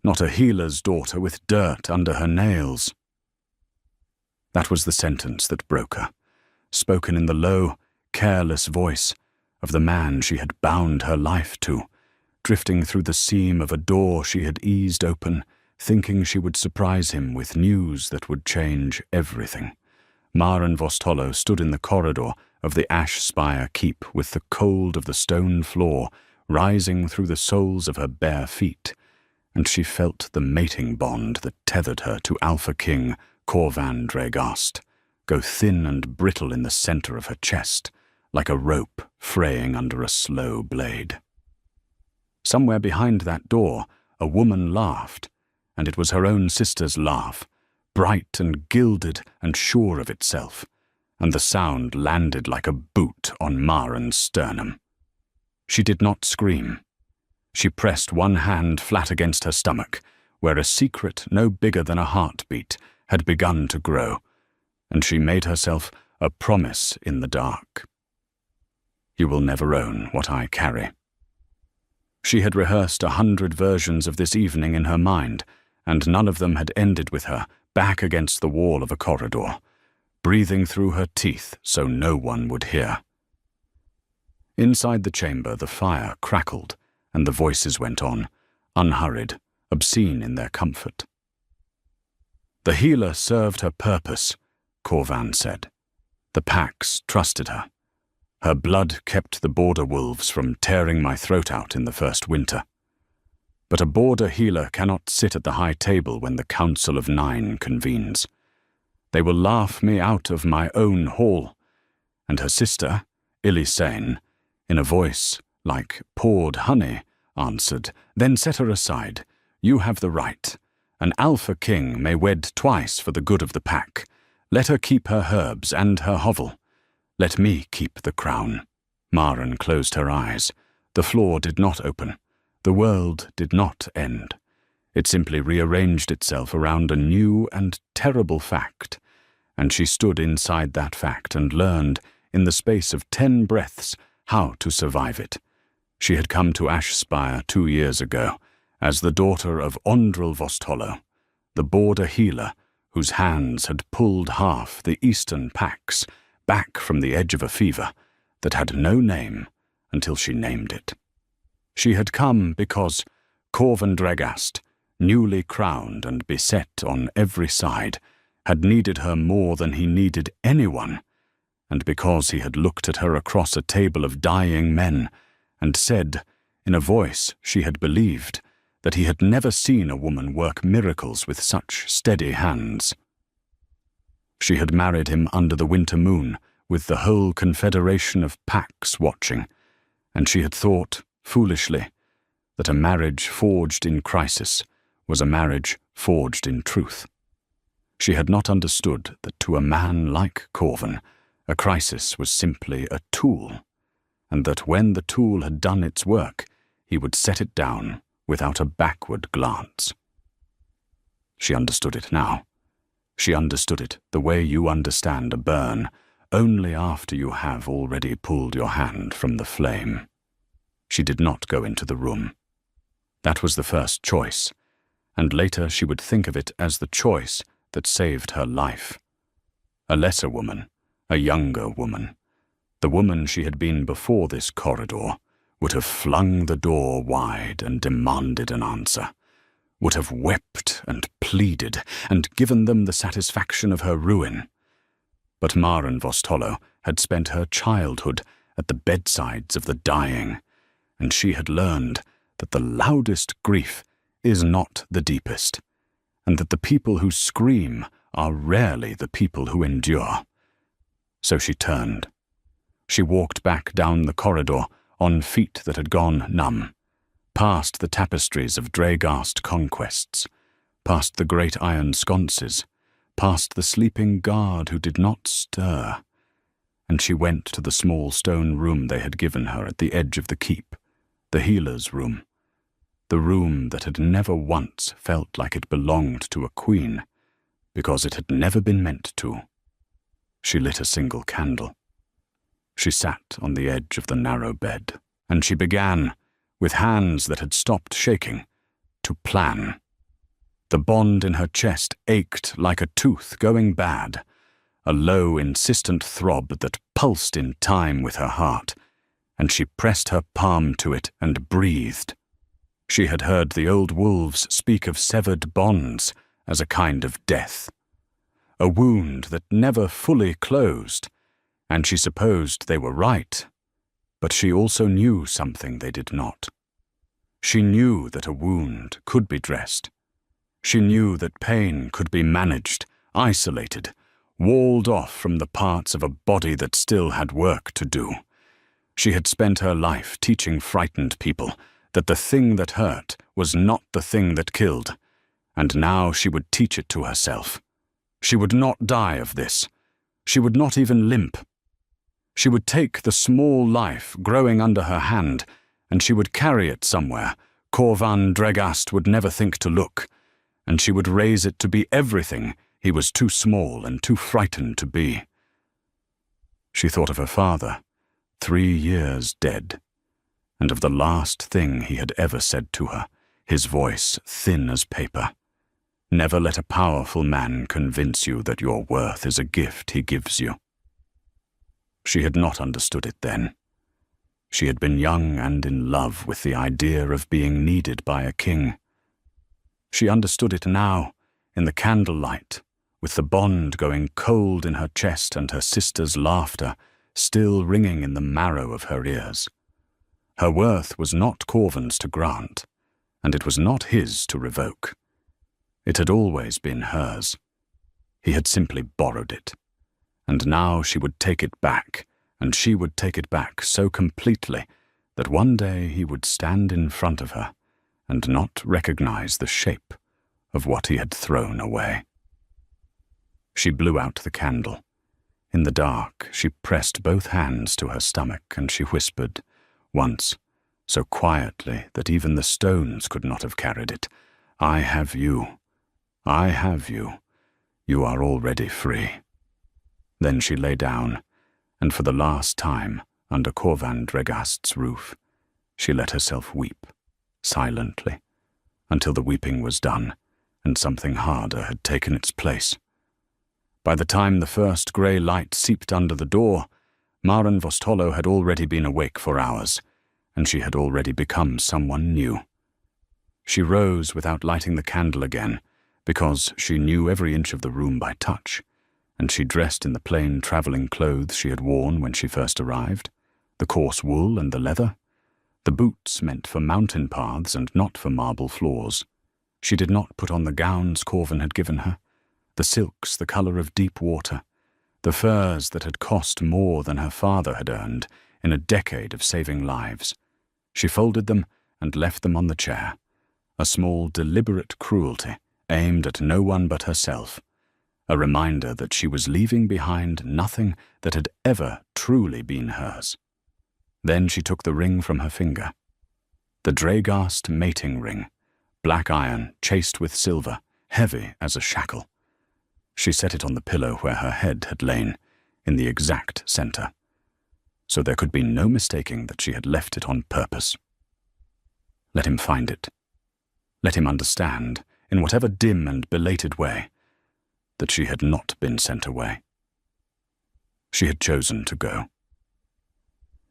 not a healer's daughter with dirt under her nails. That was the sentence that broke her, spoken in the low, careless voice of the man she had bound her life to, drifting through the seam of a door she had eased open, thinking she would surprise him with news that would change everything. Maren Vostolo stood in the corridor of the ash spire keep with the cold of the stone floor rising through the soles of her bare feet, and she felt the mating bond that tethered her to AlphaKing Corvan Dregast go thin and brittle in the center of her chest, like a rope fraying under a slow blade. Somewhere behind that door, a woman laughed, and it was her own sister's laugh, bright and gilded and sure of itself, and the sound landed like a boot on Maren's sternum. She did not scream. She pressed one hand flat against her stomach, where a secret no bigger than a heartbeat had begun to grow, and she made herself a promise in the dark. You will never own what I carry. She had rehearsed 100 versions of this evening in her mind, and none of them had ended with her back against the wall of a corridor, breathing through her teeth so no one would hear. Inside the chamber, the fire crackled, and the voices went on, unhurried, obscene in their comfort. The healer served her purpose, Corvan said. The packs trusted her. Her blood kept the border wolves from tearing my throat out in the first winter. But a border healer cannot sit at the high table when the Council of Nine convenes. They will laugh me out of my own hall. And her sister, Ilisane, in a voice like poured honey, answered, Then set her aside. You have the right. An AlphaKing may wed twice for the good of the pack. Let her keep her herbs and her hovel. Let me keep the crown. Maren closed her eyes. The floor did not open. The world did not end. It simply rearranged itself around a new and terrible fact, and she stood inside that fact and learned, in the space of 10 breaths, how to survive it. She had come to Ashspire 2 years ago, as the daughter of Ondril Vostolo, the border healer whose hands had pulled half the eastern packs back from the edge of a fever that had no name until she named it. She had come because Corvan Dregast, newly crowned and beset on every side, had needed her more than he needed anyone, and because he had looked at her across a table of dying men and said, in a voice she had believed, that he had never seen a woman work miracles with such steady hands. She had married him under the winter moon, with the whole confederation of packs watching, and she had thought, foolishly, that a marriage forged in crisis was a marriage forged in truth. She had not understood that to a man like Corvan, a crisis was simply a tool, and that when the tool had done its work, he would set it down without a backward glance. She understood it now. She understood it the way you understand a burn, only after you have already pulled your hand from the flame. She did not go into the room. That was the first choice, and later she would think of it as the choice that saved her life. A lesser woman, a younger woman, the woman she had been before this corridor, would have flung the door wide and demanded an answer, would have wept and pleaded and given them the satisfaction of her ruin. But Maren Vostolo had spent her childhood at the bedsides of the dying, and she had learned that the loudest grief is not the deepest, and that the people who scream are rarely the people who endure. So she turned. She walked back down the corridor on feet that had gone numb, past the tapestries of Dregast conquests, past the great iron sconces, past the sleeping guard who did not stir, and she went to the small stone room they had given her at the edge of the keep, the healer's room, the room that had never once felt like it belonged to a queen, because it had never been meant to. She lit a single candle. She sat on the edge of the narrow bed, and she began, with hands that had stopped shaking, to plan. The bond in her chest ached like a tooth going bad, a low, insistent throb that pulsed in time with her heart, and she pressed her palm to it and breathed. She had heard the old wolves speak of severed bonds as a kind of death, a wound that never fully closed, and she supposed they were right, but she also knew something they did not. She knew that a wound could be dressed. She knew that pain could be managed, isolated, walled off from the parts of a body that still had work to do. She had spent her life teaching frightened people that the thing that hurt was not the thing that killed, and now she would teach it to herself. She would not die of this. She would not even limp. She would take the small life growing under her hand, and she would carry it somewhere Corvan Dregast would never think to look, and she would raise it to be everything he was too small and too frightened to be. She thought of her father, 3 years dead, and of the last thing he had ever said to her, his voice thin as paper. Never let a powerful man convince you that your worth is a gift he gives you. She had not understood it then. She had been young and in love with the idea of being needed by a king. She understood it now, in the candlelight, with the bond going cold in her chest and her sister's laughter still ringing in the marrow of her ears. Her worth was not Corvan's to grant, and it was not his to revoke. It had always been hers. He had simply borrowed it. And now she would take it back, and she would take it back so completely that one day he would stand in front of her and not recognize the shape of what he had thrown away. She blew out the candle. In the dark, she pressed both hands to her stomach and she whispered, once, so quietly that even the stones could not have carried it, "I have you. I have you. You are already free." Then she lay down, and for the last time, under Corvan Dregast's roof, she let herself weep, silently, until the weeping was done, and something harder had taken its place. By the time the first grey light seeped under the door, Maren Vostholo had already been awake for hours, and she had already become someone new. She rose without lighting the candle again, because she knew every inch of the room by touch, and she dressed in the plain travelling clothes she had worn when she first arrived, the coarse wool and the leather, the boots meant for mountain paths and not for marble floors. She did not put on the gowns Corvan had given her, the silks the colour of deep water, the furs that had cost more than her father had earned in a decade of saving lives. She folded them and left them on the chair, a small deliberate cruelty aimed at no one but herself, a reminder that she was leaving behind nothing that had ever truly been hers. Then she took the ring from her finger. The Dregast mating ring, black iron chased with silver, heavy as a shackle. She set it on the pillow where her head had lain, in the exact center, so there could be no mistaking that she had left it on purpose. Let him find it. Let him understand, in whatever dim and belated way, that she had not been sent away. She had chosen to go.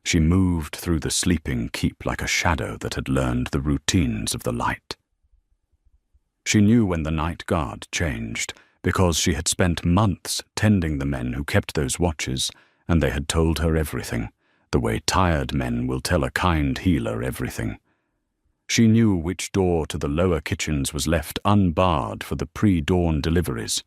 She moved through the sleeping keep like a shadow that had learned the routines of the light. She knew when the night guard changed, because she had spent months tending the men who kept those watches, and they had told her everything, the way tired men will tell a kind healer everything. She knew which door to the lower kitchens was left unbarred for the pre-dawn deliveries.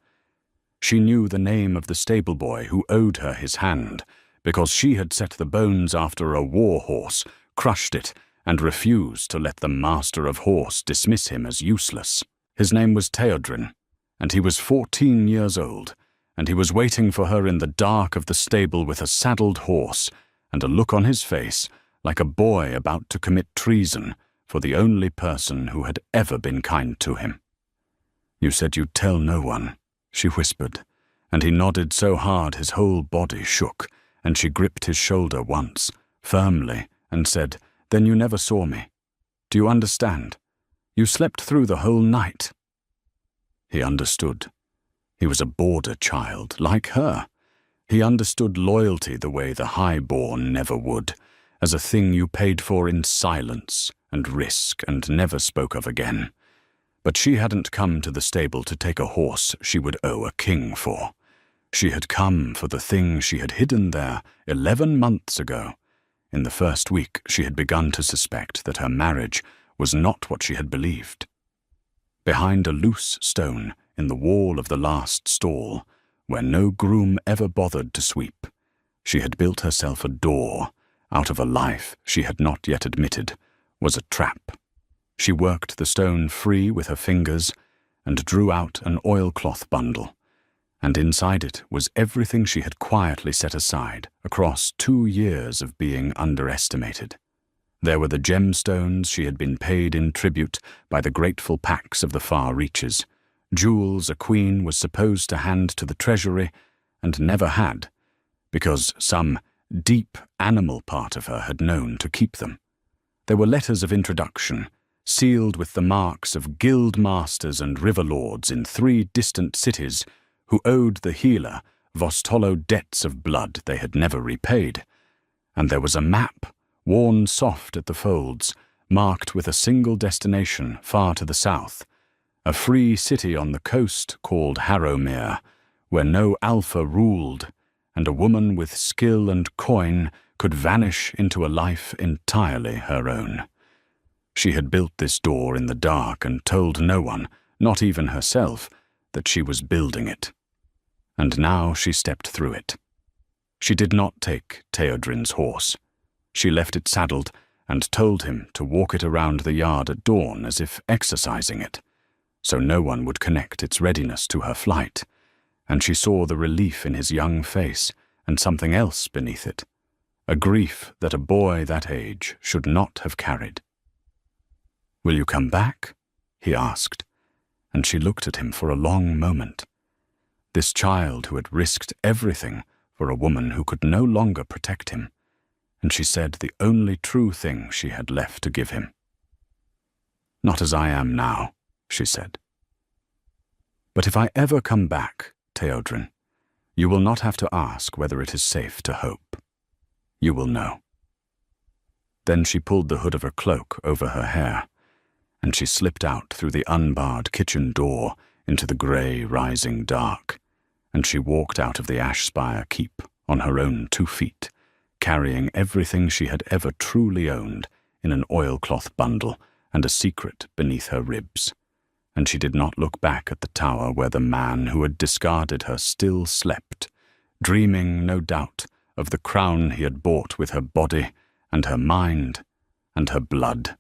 She knew the name of the stable boy who owed her his hand, because she had set the bones after a war horse, crushed it, and refused to let the master of horse dismiss him as useless. His name was Teodrin, and he was 14 years old, and he was waiting for her in the dark of the stable with a saddled horse, and a look on his face like a boy about to commit treason for the only person who had ever been kind to him. "You said you'd tell no one," she whispered, and he nodded so hard his whole body shook, and she gripped his shoulder once, firmly, and said, "Then you never saw me. Do you understand? You slept through the whole night." He understood. He was a border child, like her. He understood loyalty the way the high-born never would, as a thing you paid for in silence and risk and never spoke of again. But she hadn't come to the stable to take a horse she would owe a king for. She had come for the thing she had hidden there 11 months ago. In the first week, she had begun to suspect that her marriage was not what she had believed. Behind a loose stone in the wall of the last stall, where no groom ever bothered to sweep, she had built herself a door out of a life she had not yet admitted was a trap. She worked the stone free with her fingers and drew out an oilcloth bundle, and inside it was everything she had quietly set aside across 2 years of being underestimated. There were the gemstones she had been paid in tribute by the grateful packs of the far reaches, jewels a queen was supposed to hand to the treasury and never had, because some deep animal part of her had known to keep them. There were letters of introduction, sealed with the marks of guild masters and river lords in 3 distant cities who owed the healer Vostolo debts of blood they had never repaid. And there was a map, worn soft at the folds, marked with a single destination far to the south, a free city on the coast called Harrowmere, where no alpha ruled, and a woman with skill and coin could vanish into a life entirely her own. She had built this door in the dark and told no one, not even herself, that she was building it. And now she stepped through it. She did not take Theodrin's horse. She left it saddled and told him to walk it around the yard at dawn as if exercising it, so no one would connect its readiness to her flight, and she saw the relief in his young face and something else beneath it, a grief that a boy that age should not have carried. "Will you come back?" he asked, and she looked at him for a long moment. This child who had risked everything for a woman who could no longer protect him, and she said the only true thing she had left to give him. "Not as I am now," she said. "But if I ever come back, Theodrin, you will not have to ask whether it is safe to hope. You will know." Then she pulled the hood of her cloak over her hair, and she slipped out through the unbarred kitchen door into the grey rising dark, and she walked out of the Ashspire Keep on her own 2 feet, carrying everything she had ever truly owned in an oilcloth bundle and a secret beneath her ribs. And she did not look back at the tower where the man who had discarded her still slept, dreaming, no doubt, of the crown he had bought with her body and her mind and her blood.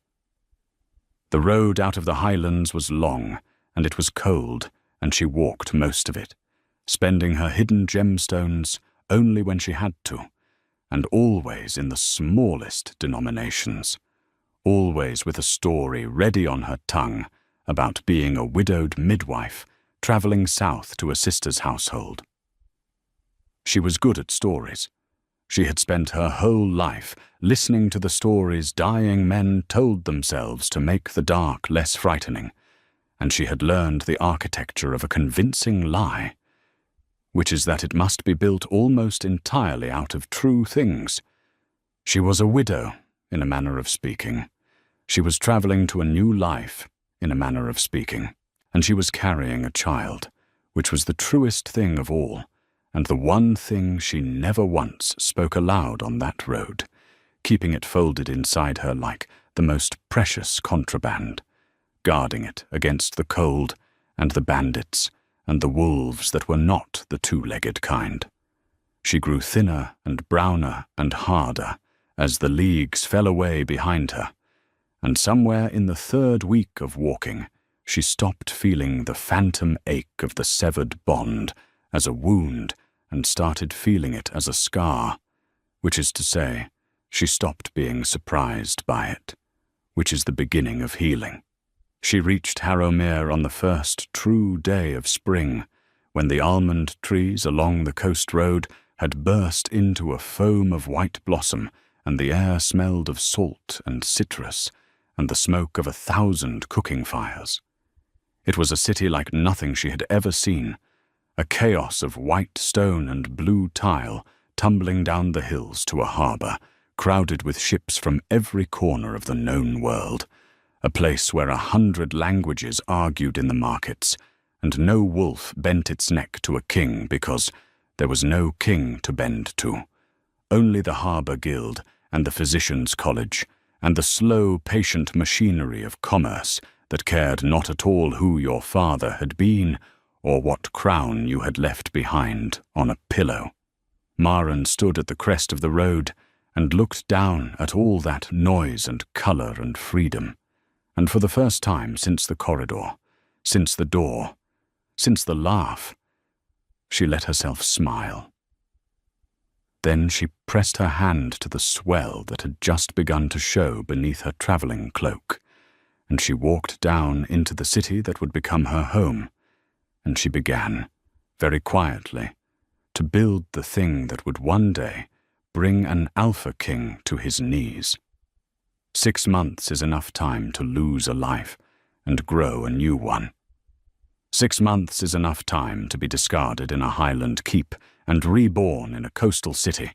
The road out of the highlands was long, and it was cold, and she walked most of it, spending her hidden gemstones only when she had to, and always in the smallest denominations, always with a story ready on her tongue about being a widowed midwife traveling south to a sister's household. She was good at stories. She had spent her whole life listening to the stories dying men told themselves to make the dark less frightening, and she had learned the architecture of a convincing lie, which is that it must be built almost entirely out of true things. She was a widow, in a manner of speaking. She was traveling to a new life, in a manner of speaking, and she was carrying a child, which was the truest thing of all, and the one thing she never once spoke aloud on that road, keeping it folded inside her like the most precious contraband, guarding it against the cold and the bandits and the wolves that were not the 2-legged kind. She grew thinner and browner and harder as the leagues fell away behind her, and somewhere in the 3rd week of walking, she stopped feeling the phantom ache of the severed bond as a wound and started feeling it as a scar, which is to say, she stopped being surprised by it, which is the beginning of healing. She reached Harrowmere on the first true day of spring, when the almond trees along the coast road had burst into a foam of white blossom, and the air smelled of salt and citrus and the smoke of 1,000 cooking fires. It was a city like nothing she had ever seen, a chaos of white stone and blue tile tumbling down the hills to a harbour, crowded with ships from every corner of the known world, a place where 100 languages argued in the markets, and no wolf bent its neck to a king because there was no king to bend to. Only the harbour guild and the physicians' college, and the slow, patient machinery of commerce that cared not at all who your father had been or what crown you had left behind on a pillow. Maren stood at the crest of the road and looked down at all that noise and colour and freedom, and for the first time since the corridor, since the door, since the laugh, she let herself smile. Then she pressed her hand to the swell that had just begun to show beneath her travelling cloak, and she walked down into the city that would become her home, and she began, very quietly, to build the thing that would one day bring an Alpha King to his knees. 6 months is enough time to lose a life and grow a new one. 6 months is enough time to be discarded in a highland keep and reborn in a coastal city,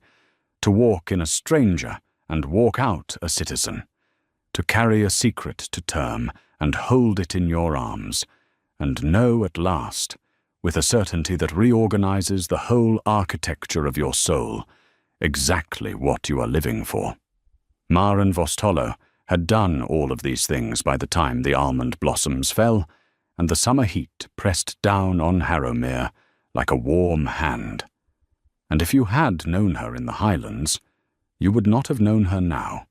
to walk in a stranger and walk out a citizen, to carry a secret to term and hold it in your arms, and know at last, with a certainty that reorganizes the whole architecture of your soul, exactly what you are living for. Maren Vostolo had done all of these things by the time the almond blossoms fell, and the summer heat pressed down on Harrowmere like a warm hand. And if you had known her in the Highlands, you would not have known her now.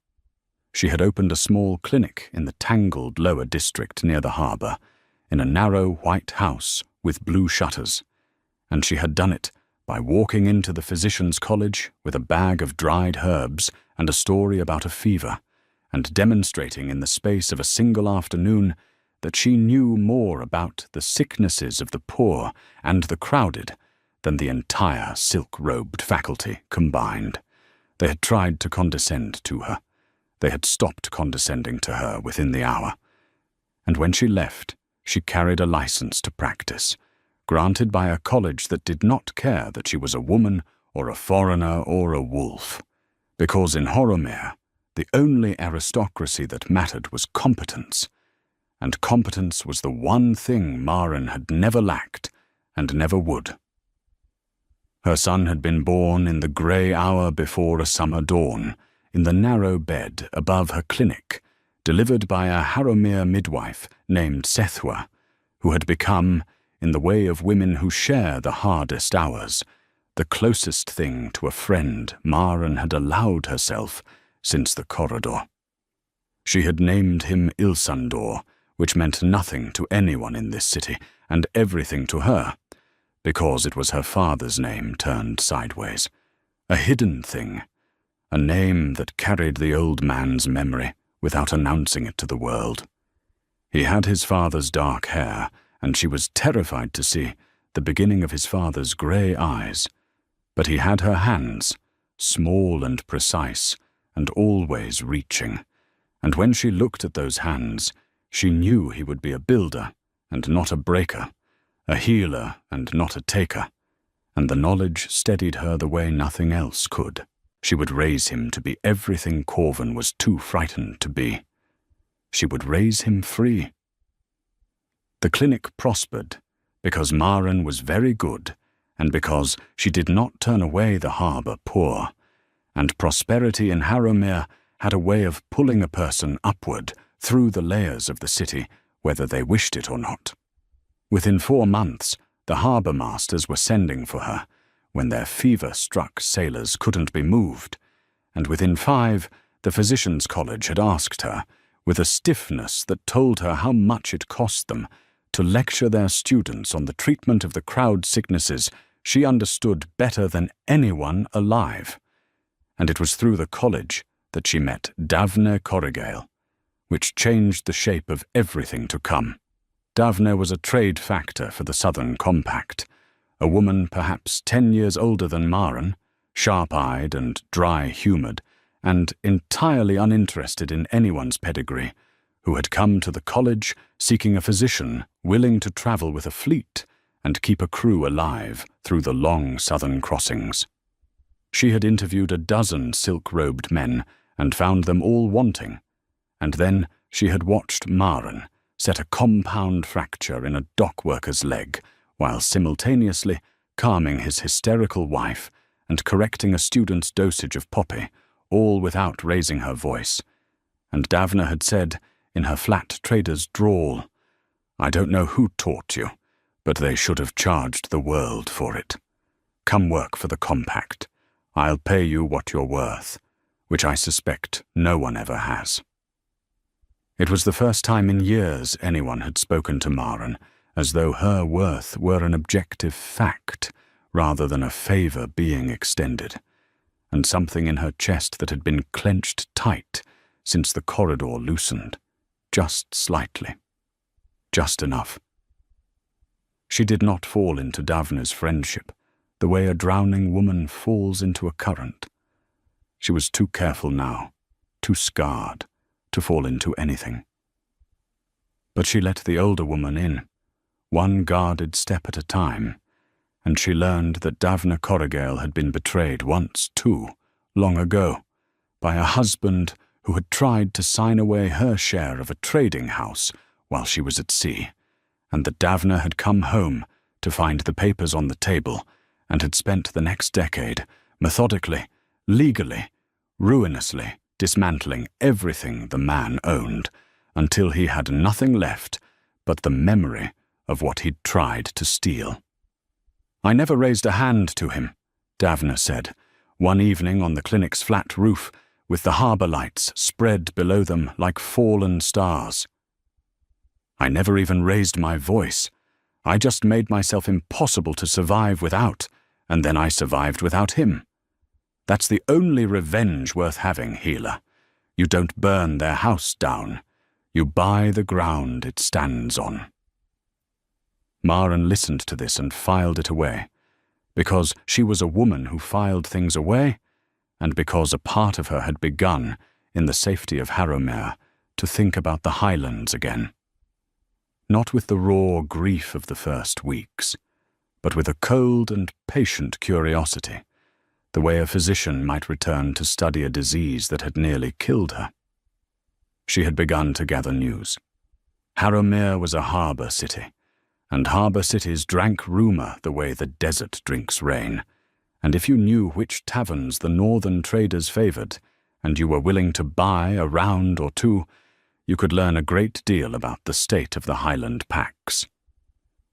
She had opened a small clinic in the tangled lower district near the harbour, in a narrow white house with blue shutters, and she had done it by walking into the physician's college with a bag of dried herbs and a story about a fever, and demonstrating in the space of a single afternoon that she knew more about the sicknesses of the poor and the crowded than the entire silk-robed faculty combined. They had tried to condescend to her. They had stopped condescending to her within the hour. And when she left, she carried a license to practice, granted by a college that did not care that she was a woman or a foreigner or a wolf, because in Harrowmere, the only aristocracy that mattered was competence, and competence was the one thing Maren had never lacked and never would. Her son had been born in the grey hour before a summer dawn, in the narrow bed above her clinic, delivered by a Harrowmere midwife named Sethwa, who had become, in the way of women who share the hardest hours, the closest thing to a friend Maren had allowed herself since the corridor. She had named him Ilsandor, which meant nothing to anyone in this city, and everything to her, because it was her father's name turned sideways, a hidden thing, a name that carried the old man's memory without announcing it to the world. He had his father's dark hair, and she was terrified to see the beginning of his father's grey eyes, but he had her hands, small and precise, and always reaching, and when she looked at those hands, she knew he would be a builder and not a breaker, a healer and not a taker, and the knowledge steadied her the way nothing else could. She would raise him to be everything Corvin was too frightened to be. She would raise him free. The clinic prospered because Maren was very good and because she did not turn away the harbour poor, and prosperity in Harrowmere had a way of pulling a person upward through the layers of the city, whether they wished it or not. Within 4 months, the harbour masters were sending for her, when their fever-struck sailors couldn't be moved, and within 5, the physicians' college had asked her, with a stiffness that told her how much it cost them, to lecture their students on the treatment of the crowd sicknesses she understood better than anyone alive. And it was through the college that she met Davne Corrigale, which changed the shape of everything to come. Davne was a trade factor for the Southern Compact, a woman perhaps 10 years older than Maren, sharp-eyed and dry-humoured, and entirely uninterested in anyone's pedigree, who had come to the college seeking a physician willing to travel with a fleet and keep a crew alive through the long southern crossings. She had interviewed a dozen silk-robed men and found them all wanting, and then she had watched Maren set a compound fracture in a dockworker's leg while simultaneously calming his hysterical wife and correcting a student's dosage of poppy, all without raising her voice. And Davna had said, in her flat trader's drawl, "I don't know who taught you, but they should have charged the world for it. Come work for the compact. I'll pay you what you're worth," which I suspect no one ever has. It was the first time in years anyone had spoken to Maren as though her worth were an objective fact rather than a favor being extended, and something in her chest that had been clenched tight since the corridor loosened, just slightly, just enough. She did not fall into Davna's friendship the way a drowning woman falls into a current. She was too careful now, too scarred, to fall into anything. But she let the older woman in, one guarded step at a time, and she learned that Davna Corrigal had been betrayed once, too, long ago, by a husband who had tried to sign away her share of a trading house while she was at sea, and that Davna had come home to find the papers on the table and had spent the next decade methodically, legally, ruinously dismantling everything the man owned until he had nothing left but the memory of what he'd tried to steal. "I never raised a hand to him," Davna said, one evening on the clinic's flat roof with the harbour lights spread below them like fallen stars. "I never even raised my voice. I just made myself impossible to survive without, and then I survived without him. That's the only revenge worth having, healer. You don't burn their house down. You buy the ground it stands on." Maren listened to this and filed it away, because she was a woman who filed things away, and because a part of her had begun, in the safety of Harrowmere, to think about the Highlands again. Not with the raw grief of the first weeks, but with a cold and patient curiosity, the way a physician might return to study a disease that had nearly killed her. She had begun to gather news. Harrowmere was a harbour city, and harbour cities drank rumour the way the desert drinks rain, and if you knew which taverns the northern traders favoured, and you were willing to buy a round or two, you could learn a great deal about the state of the Highland packs.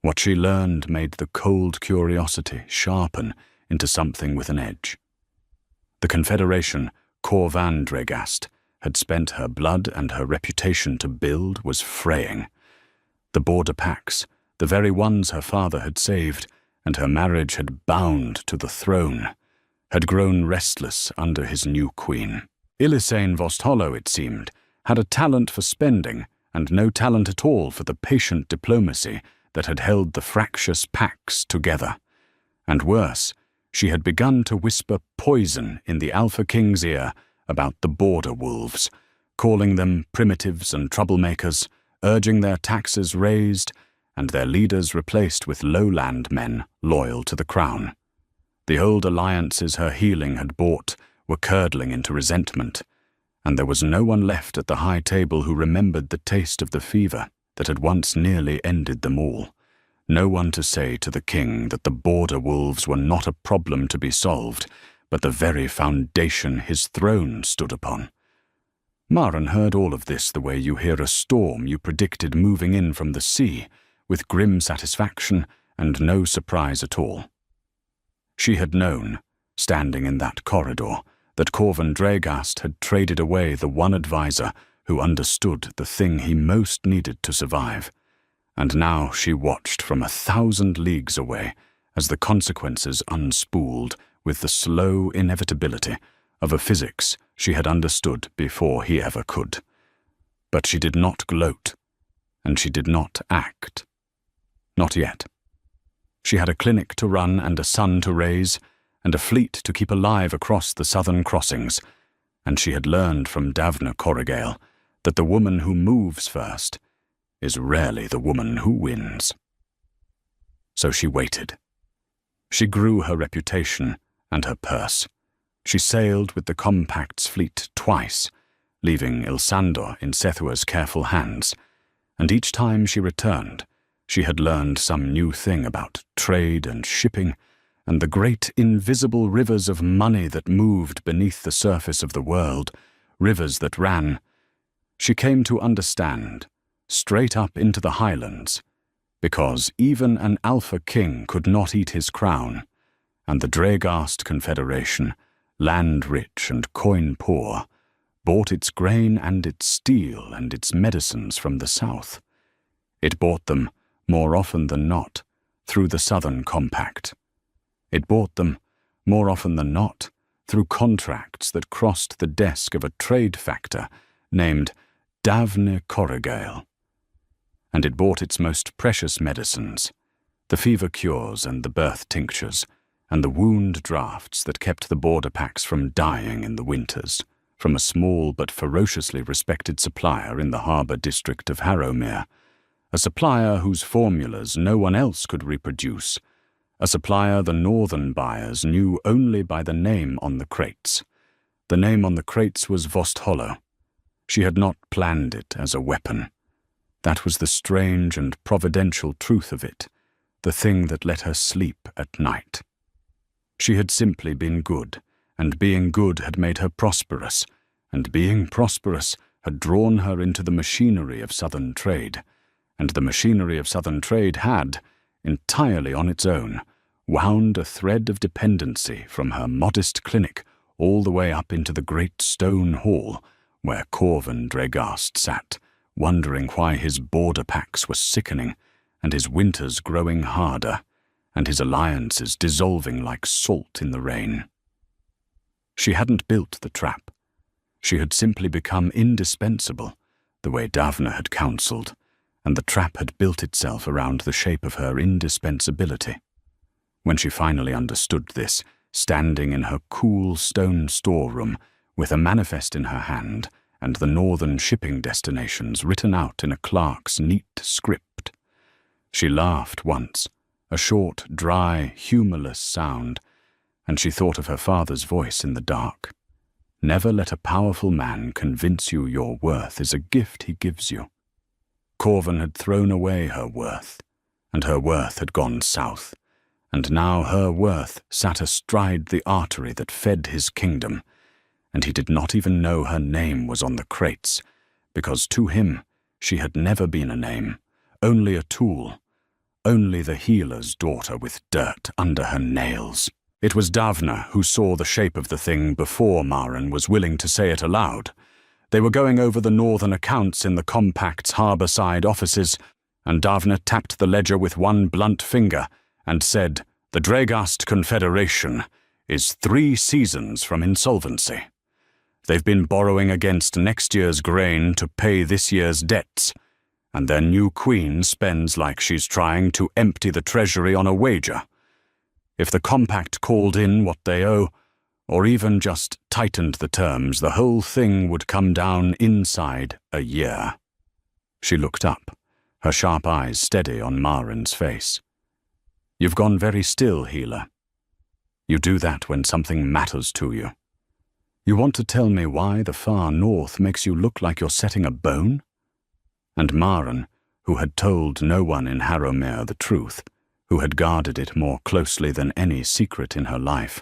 What she learned made the cold curiosity sharpen into something with an edge. The Confederation, Corvan Dregast, had spent her blood and her reputation to build was fraying. The border packs, the very ones her father had saved, and her marriage had bound to the throne, had grown restless under his new queen. Ilisane Vostholo, it seemed, had a talent for spending and no talent at all for the patient diplomacy that had held the fractious packs together. And worse, she had begun to whisper poison in the AlphaKing's ear about the border wolves, calling them primitives and troublemakers, urging their taxes raised and their leaders replaced with lowland men loyal to the crown. The old alliances her healing had bought were curdling into resentment, and there was no one left at the high table who remembered the taste of the fever that had once nearly ended them all. No one to say to the king that the border wolves were not a problem to be solved, but the very foundation his throne stood upon. Maren heard all of this the way you hear a storm you predicted moving in from the sea, with grim satisfaction and no surprise at all. She had known, standing in that corridor, that Corvan Dregast had traded away the one advisor who understood the thing he most needed to survive, and now she watched from 1,000 leagues away as the consequences unspooled with the slow inevitability of a physics she had understood before he ever could. But she did not gloat, and she did not act. Not yet. She had a clinic to run and a son to raise, and a fleet to keep alive across the southern crossings, and she had learned from Davna Corrigal that the woman who moves first is rarely the woman who wins. So she waited. She grew her reputation and her purse. She sailed with the Compact's fleet twice, leaving Ilsandor in Sethua's careful hands, and each time she returned, she had learned some new thing about trade and shipping and the great invisible rivers of money that moved beneath the surface of the world, rivers that ran. She came to understand, straight up into the highlands, because even an Alpha King could not eat his crown, and the Dragast Confederation, land-rich and coin-poor, bought its grain and its steel and its medicines from the south. It bought them, more often than not, through the Southern Compact. It bought them, more often than not, through contracts that crossed the desk of a trade factor named Davne Corrigale. And it bought its most precious medicines, the fever cures and the birth tinctures, and the wound drafts that kept the border packs from dying in the winters, from a small but ferociously respected supplier in the harbour district of Harrowmere, a supplier whose formulas no one else could reproduce, a supplier the northern buyers knew only by the name on the crates. The name on the crates was Vosthollow. She had not planned it as a weapon. That was the strange and providential truth of it, the thing that let her sleep at night. She had simply been good, and being good had made her prosperous, and being prosperous had drawn her into the machinery of Southern trade, and the machinery of Southern trade had, entirely on its own, wound a thread of dependency from her modest clinic all the way up into the great stone hall where Corvin Dragast sat, wondering why his border packs were sickening and his winters growing harder and his alliances dissolving like salt in the rain. She hadn't built the trap. She had simply become indispensable, the way Davna had counselled, and the trap had built itself around the shape of her indispensability. When she finally understood this, standing in her cool stone storeroom with a manifest in her hand and the northern shipping destinations written out in a clerk's neat script, she laughed once, a short, dry, humourless sound, and she thought of her father's voice in the dark. Never let a powerful man convince you your worth is a gift he gives you. Corvin had thrown away her worth, and her worth had gone south, and now her worth sat astride the artery that fed his kingdom, and he did not even know her name was on the crates, because to him she had never been a name, only a tool, only the healer's daughter with dirt under her nails. It was Davna who saw the shape of the thing before Maren was willing to say it aloud. They were going over the northern accounts in the Compact's harbour-side offices, and Davna tapped the ledger with one blunt finger and said, "The Dragast Confederation is 3 seasons from insolvency. They've been borrowing against next year's grain to pay this year's debts, and their new queen spends like she's trying to empty the treasury on a wager. If the Compact called in what they owe, or even just tightened the terms, the whole thing would come down inside a year." She looked up, her sharp eyes steady on Maren's face. "You've gone very still, healer. You do that when something matters to you. You want to tell me why the far north makes you look like you're setting a bone?" And Maren, who had told no one in Harrowmere the truth, who had guarded it more closely than any secret in her life,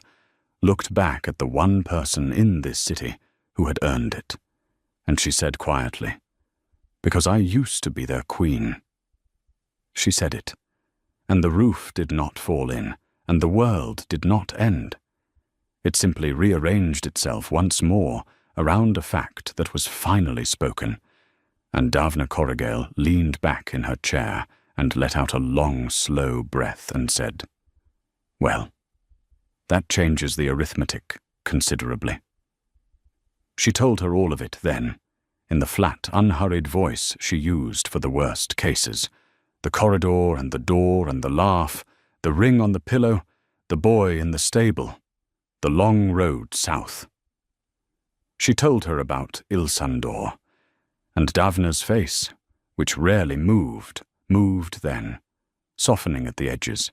looked back at the one person in this city who had earned it, and she said quietly, "Because I used to be their queen." She said it, and the roof did not fall in, and the world did not end. It simply rearranged itself once more around a fact that was finally spoken, and Davna Corrigale leaned back in her chair and let out a long, slow breath and said, "Well, that changes the arithmetic considerably." She told her all of it then, in the flat, unhurried voice she used for the worst cases, the corridor and the door and the laugh, the ring on the pillow, the boy in the stable, the long road south. She told her about Ilsandor, And Davna's face, which rarely moved then, softening at the edges,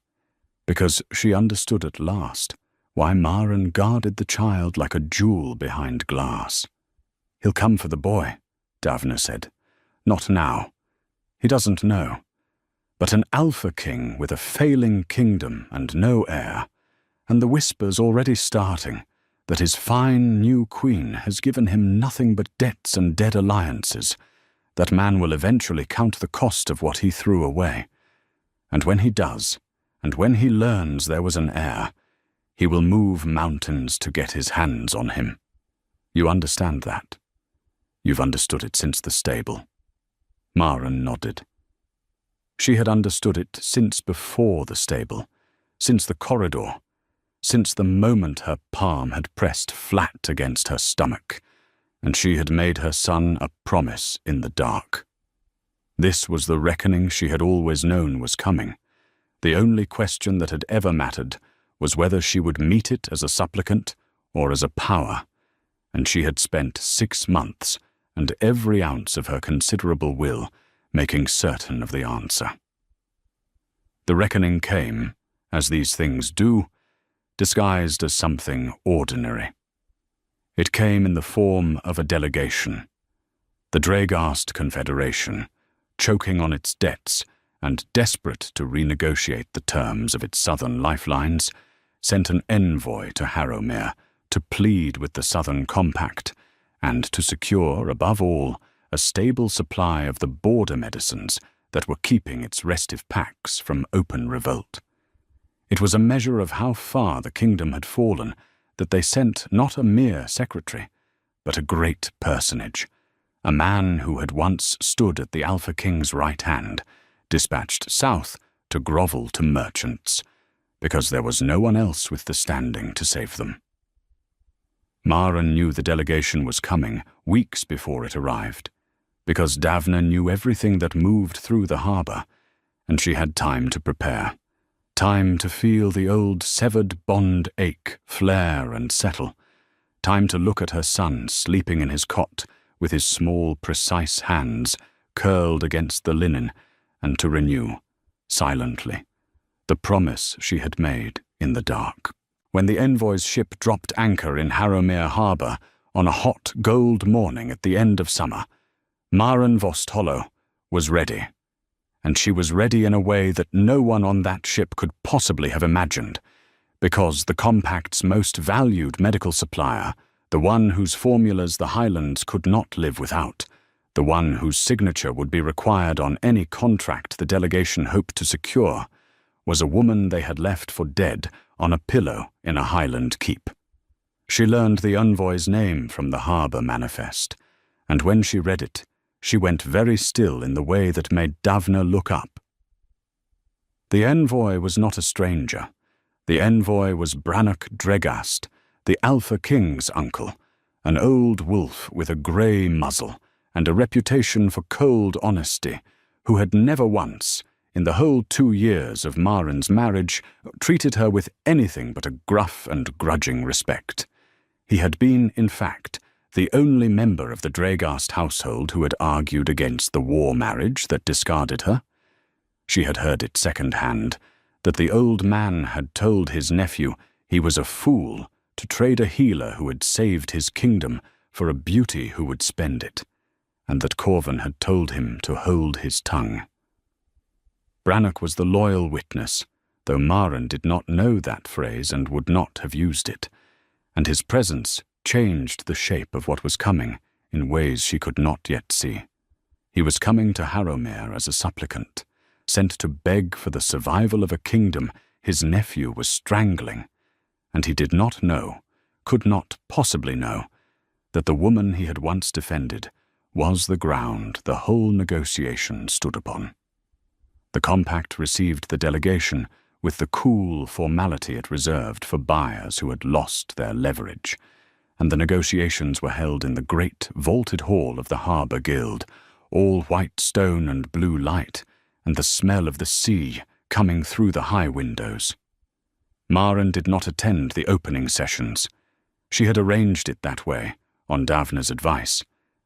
because she understood at last why Maren guarded the child like a jewel behind glass. "He'll come for the boy," Davna said. "Not now. He doesn't know. But an Alpha King with a failing kingdom and no heir, and the whispers already starting that his fine new queen has given him nothing but debts and dead alliances, that man will eventually count the cost of what he threw away. And when he does, and when he learns there was an heir, he will move mountains to get his hands on him. You understand that? You've understood it since the stable." Maren nodded. She had understood it since before the stable, since the corridor, since the moment her palm had pressed flat against her stomach, and she had made her son a promise in the dark. This was the reckoning she had always known was coming. The only question that had ever mattered was whether she would meet it as a supplicant or as a power, and she had spent 6 months and every ounce of her considerable will making certain of the answer. The reckoning came, as these things do, disguised as something ordinary. It came in the form of a delegation. The Dragast Confederation, choking on its debts and desperate to renegotiate the terms of its southern lifelines, sent an envoy to Harrowmere to plead with the Southern Compact and to secure, above all, a stable supply of the border medicines that were keeping its restive packs from open revolt. It was a measure of how far the kingdom had fallen that they sent not a mere secretary, but a great personage, a man who had once stood at the Alpha King's right hand, dispatched south to grovel to merchants, because there was no one else with the standing to save them. Maren knew the delegation was coming weeks before it arrived, because Davna knew everything that moved through the harbour, and she had time to prepare, time to feel the old severed bond ache flare and settle, time to look at her son sleeping in his cot with his small, precise hands curled against the linen, and to renew, silently, the promise she had made in the dark. When the envoy's ship dropped anchor in Harrowmere harbour on a hot gold morning at the end of summer, Maren Vosthollow was ready, and she was ready in a way that no one on that ship could possibly have imagined, because the Compact's most valued medical supplier, the one whose formulas the Highlands could not live without, the one whose signature would be required on any contract the delegation hoped to secure, was a woman they had left for dead on a pillow in a Highland keep. She learned the envoy's name from the harbour manifest, and when she read it, she went very still in the way that made Davna look up. The envoy was not a stranger. The envoy was Brannock Dregast, the Alpha King's uncle, an old wolf with a grey muzzle and a reputation for cold honesty, who had never once, in the whole 2 years of Maren's marriage, treated her with anything but a gruff and grudging respect. He had been, in fact, the only member of the Dragast household who had argued against the war marriage that discarded her. She had heard it second-hand, that the old man had told his nephew he was a fool to trade a healer who had saved his kingdom for a beauty who would spend it, and that Corvin had told him to hold his tongue. Brannock was the loyal witness, though Maren did not know that phrase and would not have used it, and his presence changed the shape of what was coming in ways she could not yet see. He was coming to Harrowmere as a supplicant, sent to beg for the survival of a kingdom his nephew was strangling, and he did not know, could not possibly know, that the woman he had once defended was the ground the whole negotiation stood upon. The Compact received the delegation with the cool formality it reserved for buyers who had lost their leverage, and the negotiations were held in the great vaulted hall of the Harbour Guild, all white stone and blue light, and the smell of the sea coming through the high windows. Maren did not attend the opening sessions. She had arranged it that way, on Davna's advice,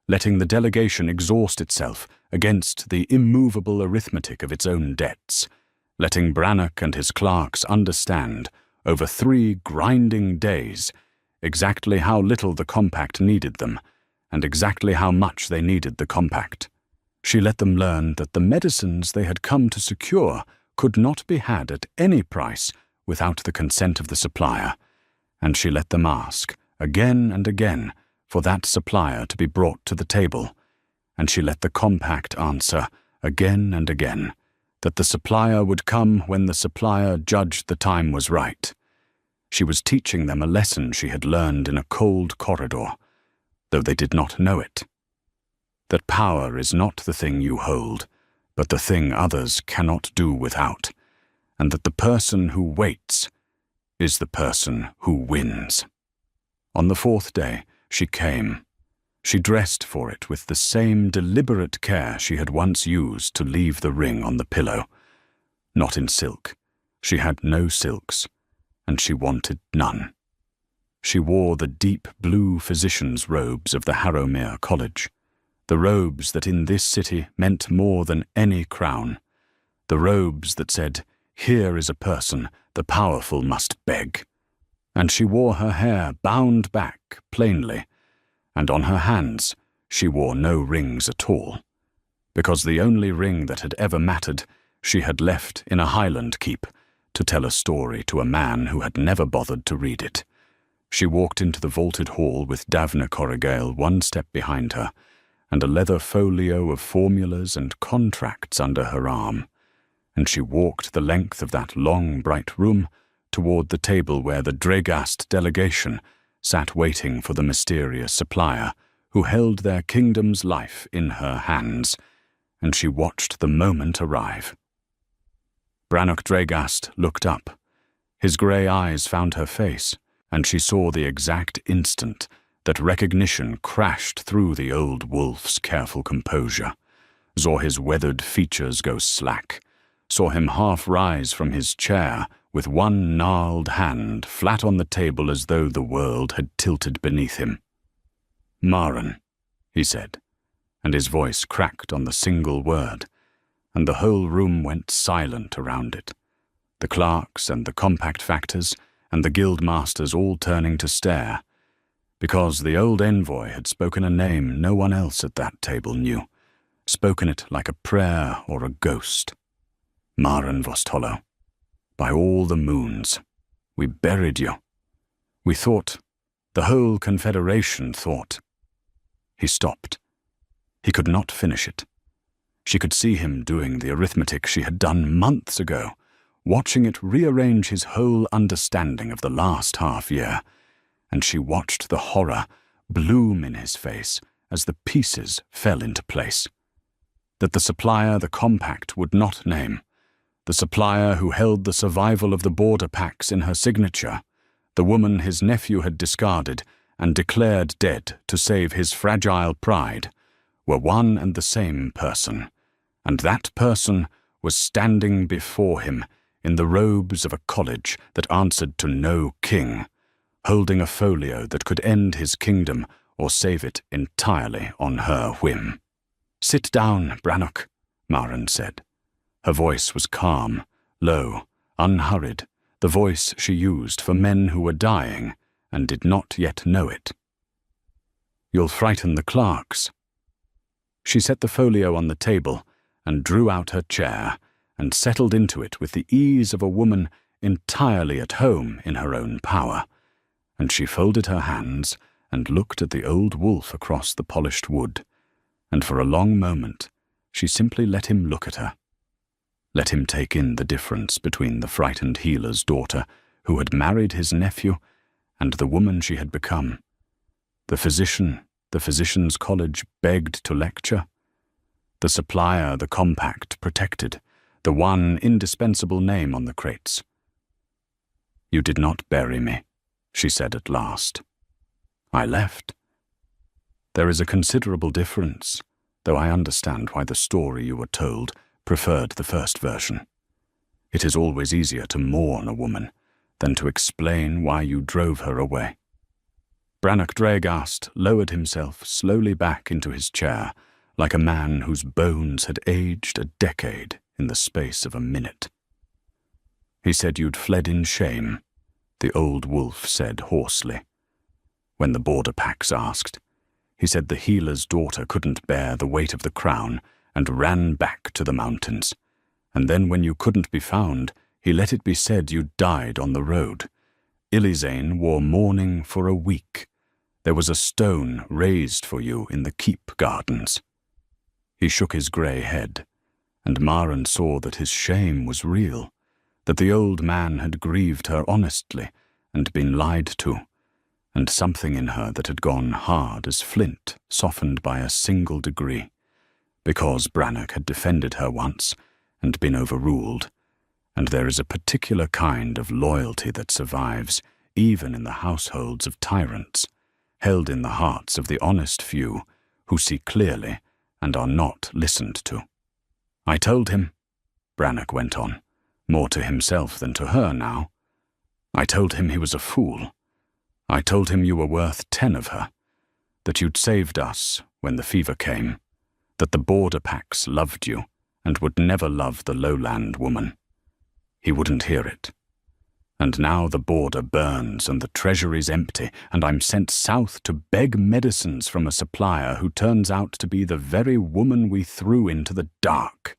letting the delegation exhaust itself against the immovable arithmetic of its own debts, letting Brannock and his clerks understand, over 3 grinding days, exactly how little the compact needed them, and exactly how much they needed the compact. She let them learn that the medicines they had come to secure could not be had at any price without the consent of the supplier, and she let them ask, again and again, for that supplier to be brought to the table, and she let the compact answer, again and again, that the supplier would come when the supplier judged the time was right. She was teaching them a lesson she had learned in a cold corridor, though they did not know it. That power is not the thing you hold, but the thing others cannot do without, and that the person who waits is the person who wins. On the 4th day, she came. She dressed for it with the same deliberate care she had once used to leave the ring on the pillow. Not in silk. She had no silks, and she wanted none. She wore the deep blue physician's robes of the Harrowmere College, the robes that in this city meant more than any crown, the robes that said, "Here is a person the powerful must beg." And she wore her hair bound back plainly, and on her hands she wore no rings at all, because the only ring that had ever mattered she had left in a Highland keep to tell a story to a man who had never bothered to read it. She walked into the vaulted hall with Davna Corrigail 1 step behind her, and a leather folio of formulas and contracts under her arm, and she walked the length of that long, bright room toward the table where the Dregast delegation sat waiting for the mysterious supplier who held their kingdom's life in her hands, and she watched the moment arrive. Brannock Dregast looked up. His grey eyes found her face, and she saw the exact instant that recognition crashed through the old wolf's careful composure, saw his weathered features go slack, saw him half rise from his chair with one gnarled hand flat on the table as though the world had tilted beneath him. "Maren," he said, and his voice cracked on the single word, and the whole room went silent around it, the clerks and the compact factors and the guild masters all turning to stare, because the old envoy had spoken a name no one else at that table knew, spoken it like a prayer or a ghost. "Maren Vosthollow, by all the moons, we buried you. We thought, the whole Confederation thought." He stopped. He could not finish it. She could see him doing the arithmetic she had done months ago, watching it rearrange his whole understanding of the last half-year, and she watched the horror bloom in his face as the pieces fell into place. That the supplier the compact would not name, the supplier who held the survival of the border packs in her signature, the woman his nephew had discarded and declared dead to save his fragile pride, were one and the same person, and that person was standing before him in the robes of a college that answered to no king, holding a folio that could end his kingdom or save it entirely on her whim. "Sit down, Brannock," Maren said. Her voice was calm, low, unhurried, the voice she used for men who were dying and did not yet know it. "You'll frighten the clerks." She set the folio on the table and drew out her chair and settled into it with the ease of a woman entirely at home in her own power, and she folded her hands and looked at the old wolf across the polished wood, and for a long moment she simply let him look at her. Let him take in the difference between the frightened healer's daughter who had married his nephew and the woman she had become. The physician the physician's college begged to lecture. The supplier the compact protected, the one indispensable name on the crates. "You did not bury me," she said at last. "I left." There is a considerable difference, though I understand why the story you were told preferred the first version. It is always easier to mourn a woman than to explain why you drove her away. Brannock Dregast lowered himself slowly back into his chair, like a man whose bones had aged a decade in the space of a minute. "He said you'd fled in shame," the old wolf said hoarsely. When the border packs asked, he said the healer's daughter couldn't bear the weight of the crown and ran back to the mountains. And then when you couldn't be found, he let it be said you'd died on the road. Ilizane wore mourning for a week. There was a stone raised for you in the keep gardens. He shook his grey head, and Maren saw that his shame was real, that the old man had grieved her honestly and been lied to, and something in her that had gone hard as flint softened by a single degree, because Brannock had defended her once and been overruled, and there is a particular kind of loyalty that survives even in the households of tyrants, held in the hearts of the honest few who see clearly and are not listened to. "I told him," Brannock went on, more to himself than to her now. "I told him he was a fool. I told him you were worth 10 of her, that you'd saved us when the fever came, that the border packs loved you and would never love the lowland woman. He wouldn't hear it. And now the border burns and the treasury's empty, and I'm sent south to beg medicines from a supplier who turns out to be the very woman we threw into the dark."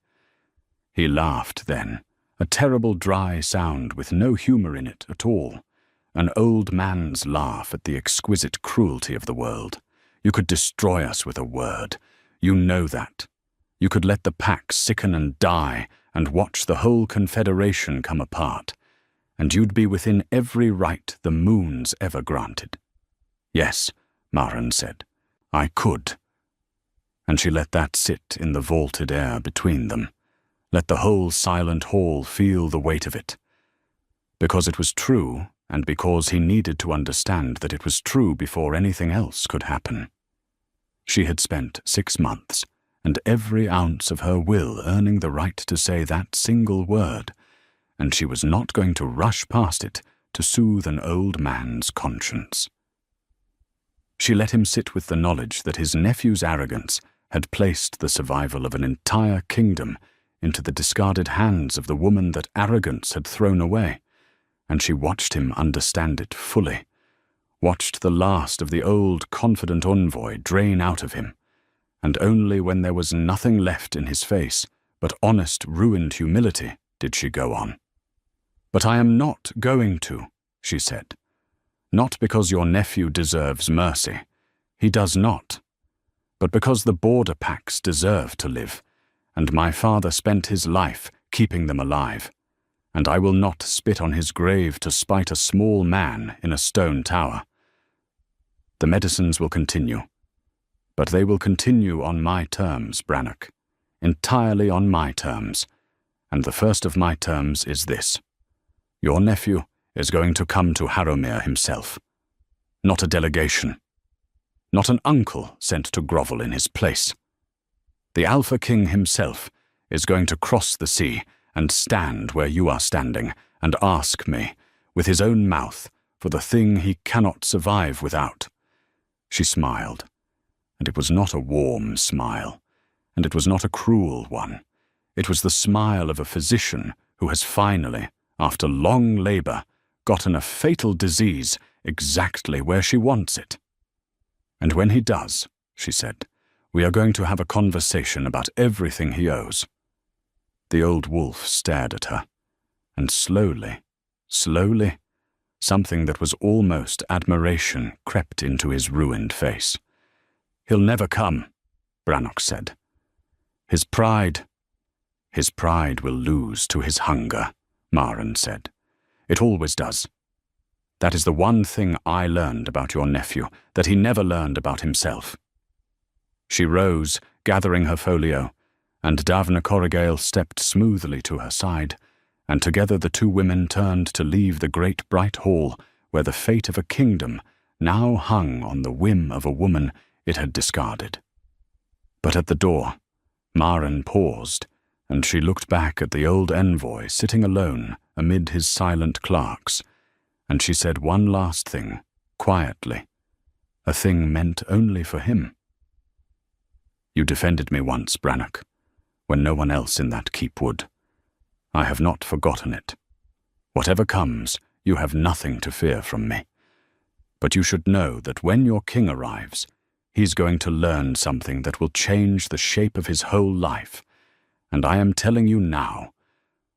He laughed then, a terrible dry sound with no humour in it at all, an old man's laugh at the exquisite cruelty of the world. "You could destroy us with a word. You know that. You could let the pack sicken and die and watch the whole confederation come apart, and you'd be within every right the moons ever granted." "Yes," Maren said, "I could." And she let that sit in the vaulted air between them, let the whole silent hall feel the weight of it. Because it was true, and because he needed to understand that it was true before anything else could happen. She had spent 6 months, and every ounce of her will earning the right to say that single word, and she was not going to rush past it to soothe an old man's conscience. She let him sit with the knowledge that his nephew's arrogance had placed the survival of an entire kingdom into the discarded hands of the woman that arrogance had thrown away, and she watched him understand it fully, watched the last of the old confident envoy drain out of him, and only when there was nothing left in his face but honest ruined humility did she go on. "But I am not going to," she said. "Not because your nephew deserves mercy. He does not. But because the border packs deserve to live, and my father spent his life keeping them alive, and I will not spit on his grave to spite a small man in a stone tower. The medicines will continue, but they will continue on my terms, Brannock, entirely on my terms, and the first of my terms is this. Your nephew is going to come to Harrowmere himself, not a delegation, not an uncle sent to grovel in his place. The AlphaKing himself is going to cross the sea and stand where you are standing and ask me, with his own mouth, for the thing he cannot survive without." She smiled, and it was not a warm smile, and it was not a cruel one. It was the smile of a physician who has finally, after long labour, gotten a fatal disease exactly where she wants it. "And when he does," she said, "we are going to have a conversation about everything he owes." The old wolf stared at her, and slowly, something that was almost admiration crept into his ruined face. "He'll never come," Brannock said. His pride will lose to his hunger," Maren said. "It always does. That is the one thing I learned about your nephew, that he never learned about himself." She rose, gathering her folio, and Davna Corrigail stepped smoothly to her side, and together the two women turned to leave the great bright hall where the fate of a kingdom now hung on the whim of a woman it had discarded. But at the door, Maren paused, and she looked back at the old envoy sitting alone amid his silent clerks, and she said one last thing, quietly, a thing meant only for him. You defended me once, Brannock, when no one else in that keep would. I have not forgotten it. Whatever comes, you have nothing to fear from me. But you should know that when your king arrives, he's going to learn something that will change the shape of his whole life, and I am telling you now,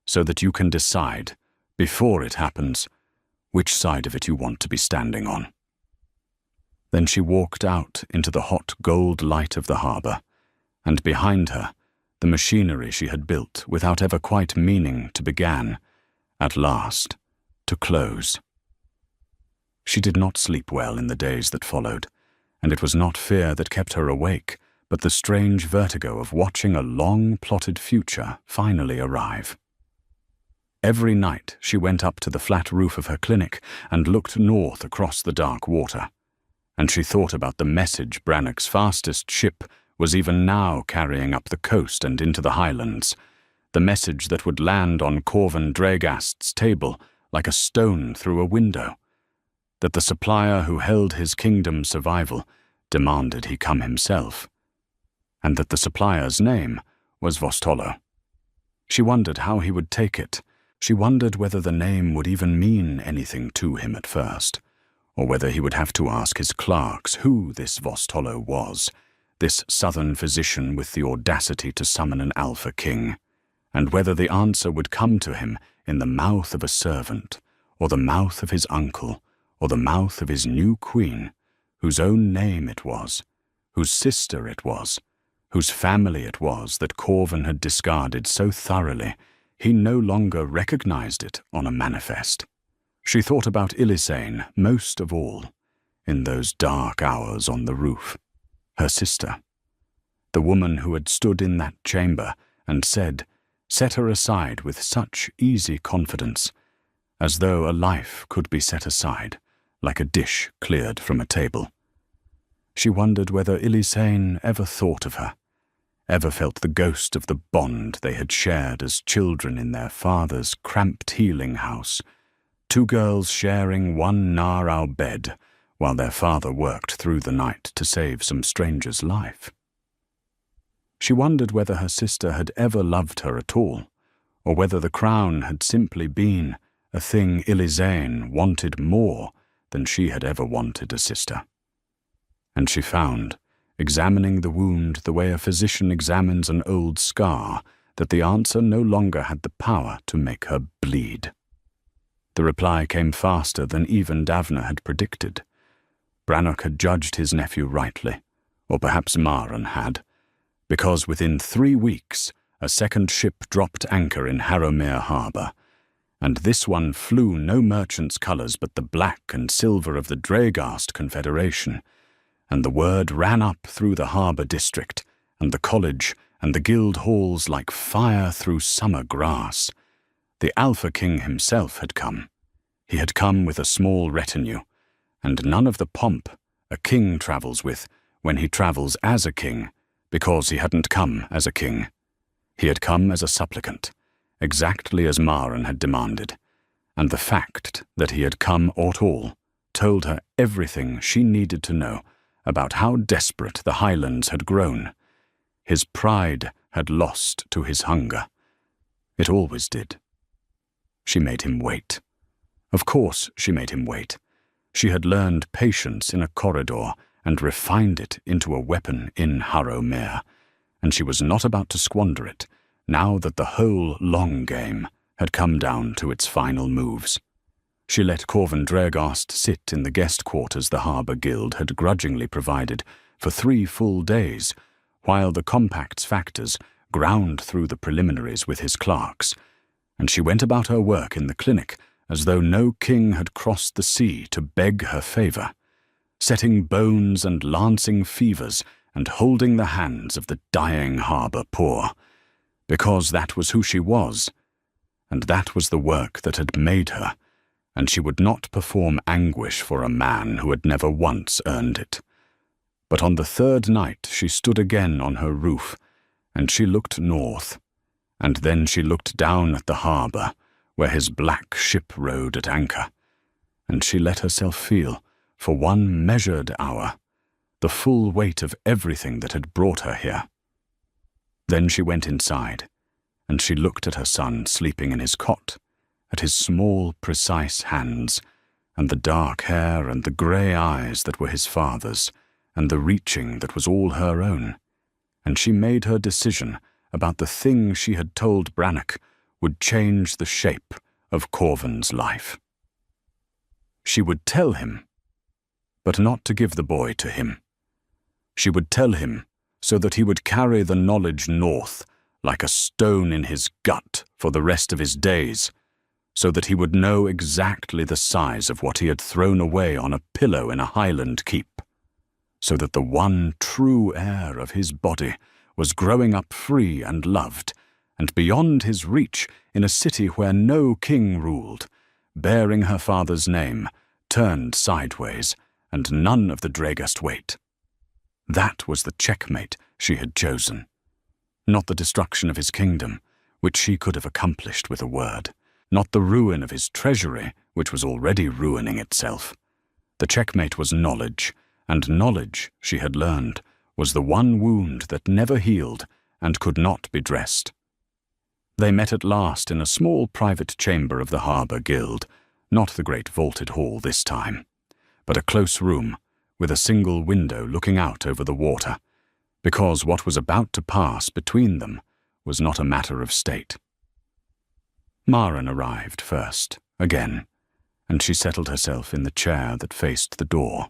so that you can decide, before it happens, which side of it you want to be standing on." Then she walked out into the hot gold light of the harbour, and behind her, the machinery she had built without ever quite meaning to began, at last, to close. She did not sleep well in the days that followed, and it was not fear that kept her awake, but the strange vertigo of watching a long-plotted future finally arrive. Every night she went up to the flat roof of her clinic and looked north across the dark water, and she thought about the message Brannock's fastest ship was even now carrying up the coast and into the highlands, the message that would land on Corvin Dragast's table like a stone through a window, that the supplier who held his kingdom's survival demanded he come himself, and that the supplier's name was Vostolo. She wondered how he would take it. She wondered whether the name would even mean anything to him at first, or whether he would have to ask his clerks who this Vostolo was, this southern physician with the audacity to summon an AlphaKing, and whether the answer would come to him in the mouth of a servant, or the mouth of his uncle, or the mouth of his new queen, whose own name it was, whose sister it was, whose family it was that Corvin had discarded so thoroughly he no longer recognized it on a manifest. She thought about Ilisane most of all, in those dark hours on the roof. Her sister, the woman who had stood in that chamber and said, set her aside with such easy confidence, as though a life could be set aside, like a dish cleared from a table. She wondered whether Ilisane ever thought of her, ever felt the ghost of the bond they had shared as children in their father's cramped healing house, two girls sharing one Narau bed while their father worked through the night to save some stranger's life. She wondered whether her sister had ever loved her at all, or whether the crown had simply been a thing Ilisane wanted more than she had ever wanted a sister. And she found, examining the wound the way a physician examines an old scar, that the answer no longer had the power to make her bleed. The reply came faster than even Davna had predicted. Brannock had judged his nephew rightly, or perhaps Maran had, because within 3 weeks a second ship dropped anchor in Harrowmere harbour, and this one flew no merchant's colours but the black and silver of the Dragast Confederation, and the word ran up through the harbour district, and the college, and the guild halls like fire through summer grass. The AlphaKing himself had come. He had come with a small retinue, and none of the pomp a king travels with when he travels as a king, because he hadn't come as a king. He had come as a supplicant, exactly as Maran had demanded, and the fact that he had come at all told her everything she needed to know about how desperate the Highlands had grown. His pride had lost to his hunger. It always did. She made him wait. Of course she made him wait. She had learned patience in a corridor and refined it into a weapon in Harrowmere, and she was not about to squander it, now that the whole long game had come down to its final moves. She let Corvin Dragast sit in the guest quarters the Harbour Guild had grudgingly provided for 3 full days, while the Compact's factors ground through the preliminaries with his clerks, and she went about her work in the clinic as though no king had crossed the sea to beg her favour, setting bones and lancing fevers and holding the hands of the dying harbour poor, because that was who she was, and that was the work that had made her, and she would not perform anguish for a man who had never once earned it. But on the 3rd night she stood again on her roof, and she looked north, and then she looked down at the harbour, where his black ship rode at anchor, and she let herself feel, for one measured hour, the full weight of everything that had brought her here. Then she went inside, and she looked at her son sleeping in his cot, at his small, precise hands, and the dark hair and the grey eyes that were his father's, and the reaching that was all her own, and she made her decision about the thing she had told Brannock would change the shape of Corvin's life. She would tell him, but not to give the boy to him. She would tell him so that he would carry the knowledge north like a stone in his gut for the rest of his days, so that he would know exactly the size of what he had thrown away on a pillow in a Highland keep, so that the one true heir of his body was growing up free and loved, and beyond his reach in a city where no king ruled, bearing her father's name, turned sideways, and none of the Dragast weight. That was the checkmate she had chosen, not the destruction of his kingdom, which she could have accomplished with a word, not the ruin of his treasury, which was already ruining itself. The checkmate was knowledge, and knowledge, she had learned, was the one wound that never healed and could not be dressed. They met at last in a small private chamber of the harbour guild, not the great vaulted hall this time, but a close room with a single window looking out over the water, because what was about to pass between them was not a matter of state. Maren arrived first, again, and she settled herself in the chair that faced the door,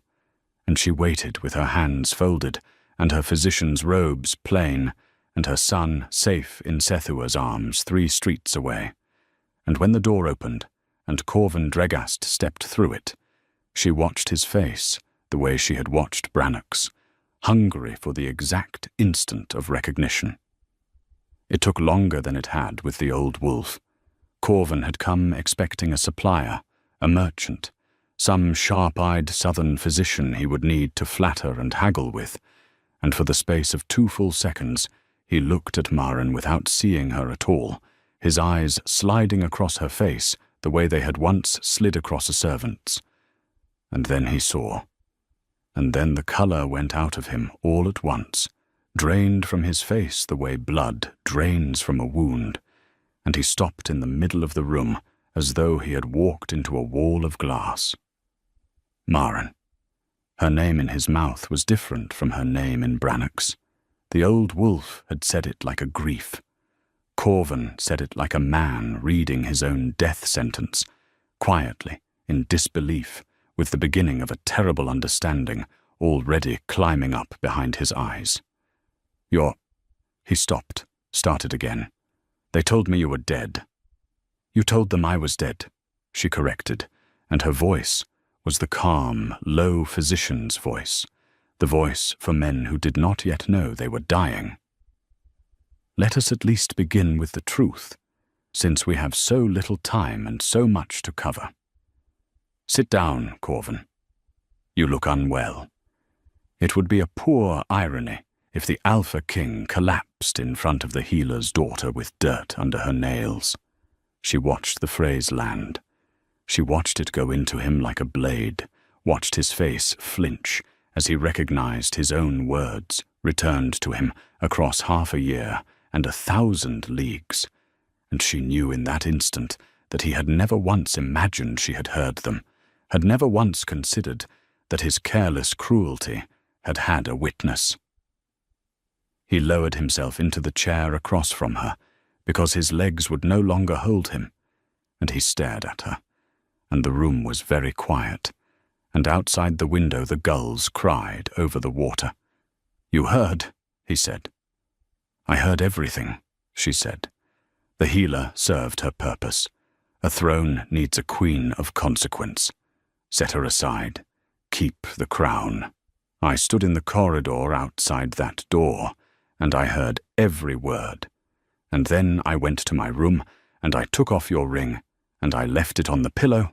and she waited with her hands folded and her physician's robes plain, and her son safe in Sethua's arms 3 streets away. And when the door opened, and Corvin Dragast stepped through it, she watched his face the way she had watched Brannock's, hungry for the exact instant of recognition. It took longer than it had with the old wolf. Corvin had come expecting a supplier, a merchant, some sharp-eyed southern physician he would need to flatter and haggle with, and for the space of 2 full seconds he looked at Maren without seeing her at all, his eyes sliding across her face the way they had once slid across a servant's. And then he saw. And then the colour went out of him all at once, drained from his face the way blood drains from a wound, and he stopped in the middle of the room as though he had walked into a wall of glass. Maren. Her name in his mouth was different from her name in Brannock's. The old wolf had said it like a grief. Corvin said it like a man reading his own death sentence, quietly, in disbelief, with the beginning of a terrible understanding already climbing up behind his eyes. He stopped, started again. They told me you were dead. You told them I was dead, she corrected, and her voice was the calm, low physician's voice, the voice for men who did not yet know they were dying. Let us at least begin with the truth, since we have so little time and so much to cover. Sit down, Corvin. You look unwell. It would be a poor irony if the AlphaKing collapsed in front of the healer's daughter with dirt under her nails. She watched the phrase land. She watched it go into him like a blade, watched his face flinch as he recognized his own words returned to him across half a year and 1,000 leagues, and she knew in that instant that he had never once imagined she had heard them, had never once considered that his careless cruelty had had a witness. He lowered himself into the chair across from her, because his legs would no longer hold him, and he stared at her, and the room was very quiet, and outside the window the gulls cried over the water. You heard, he said. I heard everything, she said. The healer served her purpose. A throne needs a queen of consequence. Set her aside. Keep the crown. I stood in the corridor outside that door, and I heard every word. And then I went to my room, and I took off your ring, and I left it on the pillow,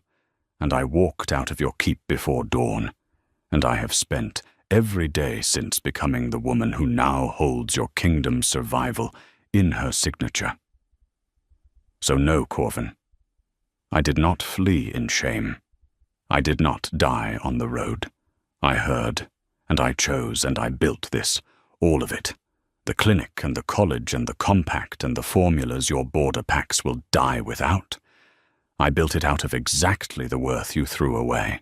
and I walked out of your keep before dawn, and I have spent every day since becoming the woman who now holds your kingdom's survival in her signature. So no, Corvin, I did not flee in shame. I did not die on the road. I heard, and I chose and I built this, all of it. The clinic and the college and the compact and the formulas your border packs will die without. I built it out of exactly the worth you threw away,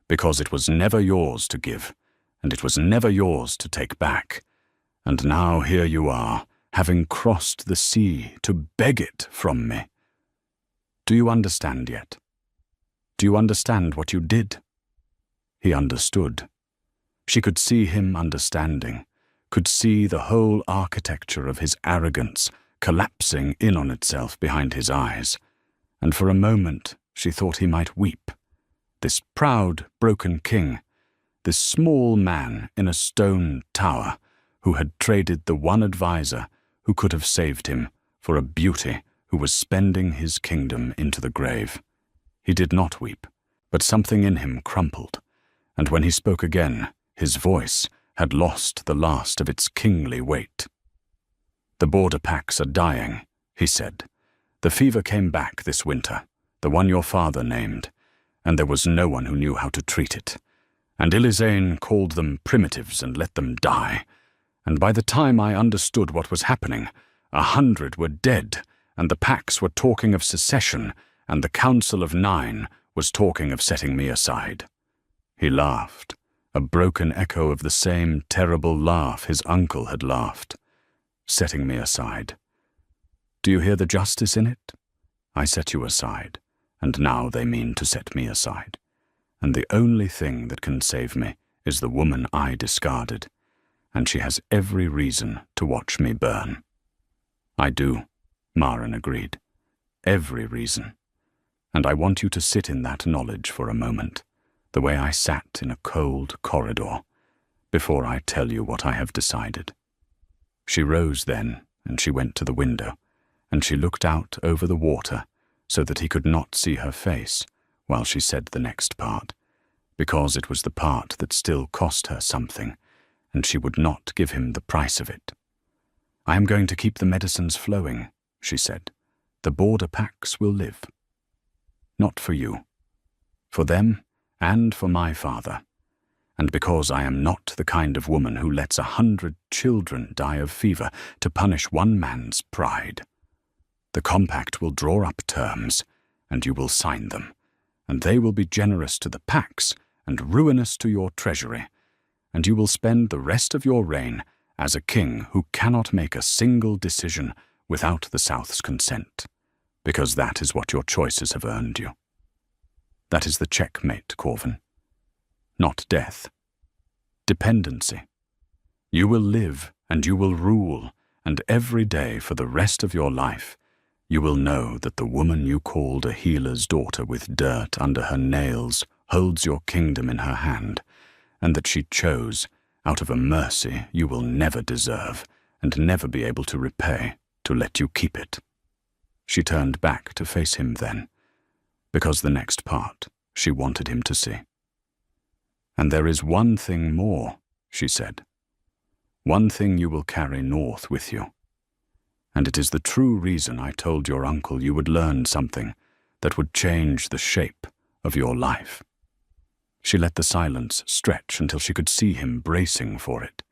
because it was never yours to give, and it was never yours to take back. And now here you are, having crossed the sea to beg it from me. Do you understand yet? Do you understand what you did? He understood. She could see him understanding, could see the whole architecture of his arrogance collapsing in on itself behind his eyes, and for a moment she thought he might weep. This proud, broken king, this small man in a stone tower who had traded the one advisor who could have saved him for a beauty who was spending his kingdom into the grave. He did not weep, but something in him crumpled, and when he spoke again, his voice had lost the last of its kingly weight. "The border packs are dying," he said. "The fever came back this winter, the one your father named, and there was no one who knew how to treat it. And Ilizane called them primitives and let them die. And by the time I understood what was happening, 100 were dead, and the packs were talking of secession, and the Council of 9 was talking of setting me aside." He laughed, a broken echo of the same terrible laugh his uncle had laughed. "Setting me aside. Do you hear the justice in it? I set you aside, and now they mean to set me aside. And the only thing that can save me is the woman I discarded, and she has every reason to watch me burn." "I do," Maren agreed. "Every reason. And I want you to sit in that knowledge for a moment, the way I sat in a cold corridor, before I tell you what I have decided." She rose then, and she went to the window, and she looked out over the water so that he could not see her face while she said the next part, because it was the part that still cost her something, and she would not give him the price of it. "I am going to keep the medicines flowing," she said. "The border packs will live. Not for you. For them and for my father. And because I am not the kind of woman who lets 100 children die of fever to punish one man's pride. The compact will draw up terms, and you will sign them, and they will be generous to the packs and ruinous to your treasury, and you will spend the rest of your reign as a king who cannot make a single decision without the South's consent, because that is what your choices have earned you. That is the checkmate, Corvin. Not death. Dependency. You will live and you will rule, and every day for the rest of your life you will know that the woman you called a healer's daughter with dirt under her nails holds your kingdom in her hand, and that she chose, out of a mercy you will never deserve and never be able to repay, to let you keep it." She turned back to face him then, because the next part she wanted him to see. "And there is one thing more," she said. "One thing you will carry north with you. And it is the true reason I told your uncle you would learn something that would change the shape of your life." She let the silence stretch until she could see him bracing for it,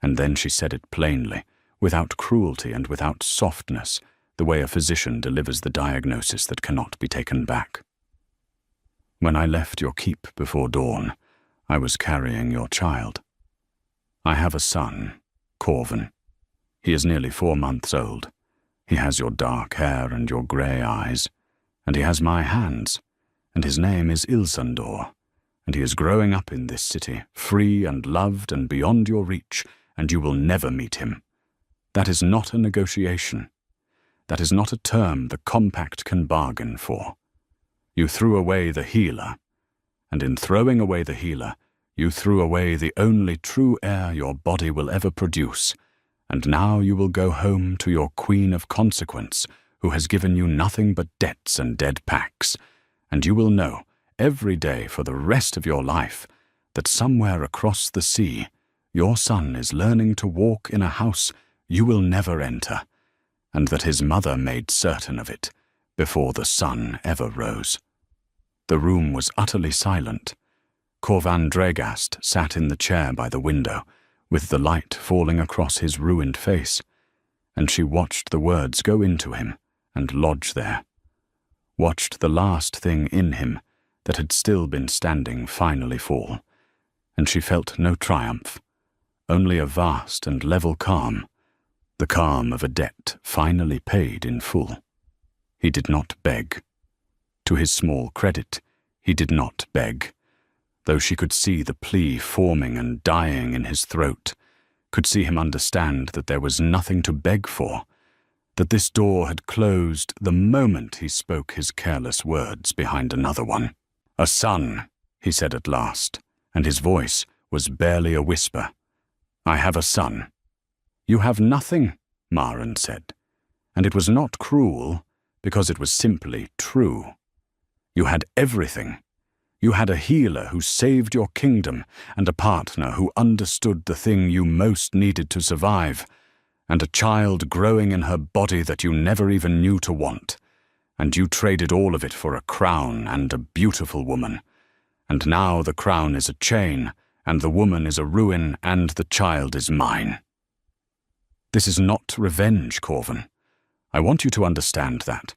and then she said it plainly, without cruelty and without softness, the way a physician delivers the diagnosis that cannot be taken back. "When I left your keep before dawn, I was carrying your child. I have a son, Corvin. He is nearly 4 months old. He has your dark hair and your grey eyes, and he has my hands, and his name is Ilsandor, and he is growing up in this city, free and loved and beyond your reach, and you will never meet him. That is not a negotiation. That is not a term the compact can bargain for. You threw away the healer, and in throwing away the healer, you threw away the only true heir your body will ever produce, and now you will go home to your queen of consequence, who has given you nothing but debts and dead packs, and you will know, every day for the rest of your life, that somewhere across the sea, your son is learning to walk in a house you will never enter, and that his mother made certain of it before the sun ever rose." The room was utterly silent, Corvan Dregast sat in the chair by the window, with the light falling across his ruined face, and she watched the words go into him and lodge there, watched the last thing in him that had still been standing finally fall, and she felt no triumph, only a vast and level calm, the calm of a debt finally paid in full. He did not beg. To his small credit, he did not beg, though she could see the plea forming and dying in his throat, could see him understand that there was nothing to beg for, that this door had closed the moment he spoke his careless words behind another one. "A son," he said at last, and his voice was barely a whisper. "I have a son." "You have nothing," Maren said, and it was not cruel, because it was simply true. "You had everything. You had a healer who saved your kingdom, and a partner who understood the thing you most needed to survive, and a child growing in her body that you never even knew to want, and you traded all of it for a crown and a beautiful woman. And now the crown is a chain, and the woman is a ruin, and the child is mine. This is not revenge, Corvan. I want you to understand that,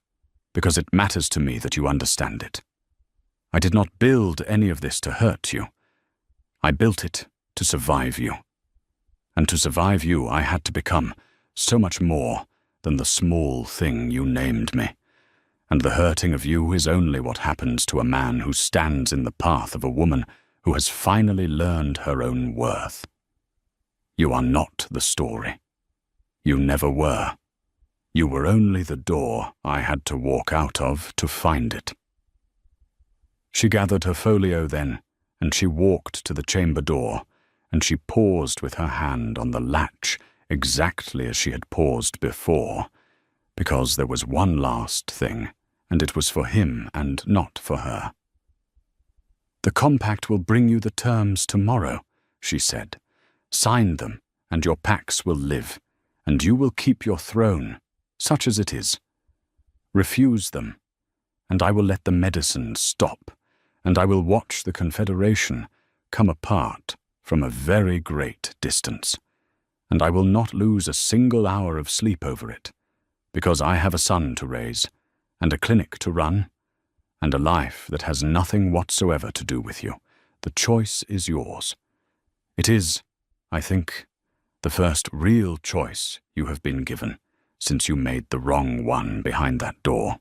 because it matters to me that you understand it. I did not build any of this to hurt you. I built it to survive you. And to survive you, I had to become so much more than the small thing you named me. And the hurting of you is only what happens to a man who stands in the path of a woman who has finally learned her own worth. You are not the story. You never were. You were only the door I had to walk out of to find it." She gathered her folio then, and she walked to the chamber door, and she paused with her hand on the latch exactly as she had paused before, because there was one last thing, and it was for him and not for her. "The compact will bring you the terms tomorrow," she said. "Sign them, and your packs will live, and you will keep your throne, such as it is. Refuse them, and I will let the medicine stop, and I will watch the Confederation come apart from a very great distance, and I will not lose a single hour of sleep over it, because I have a son to raise, and a clinic to run, and a life that has nothing whatsoever to do with you. The choice is yours. It is, I think, the first real choice you have been given since you made the wrong one behind that door."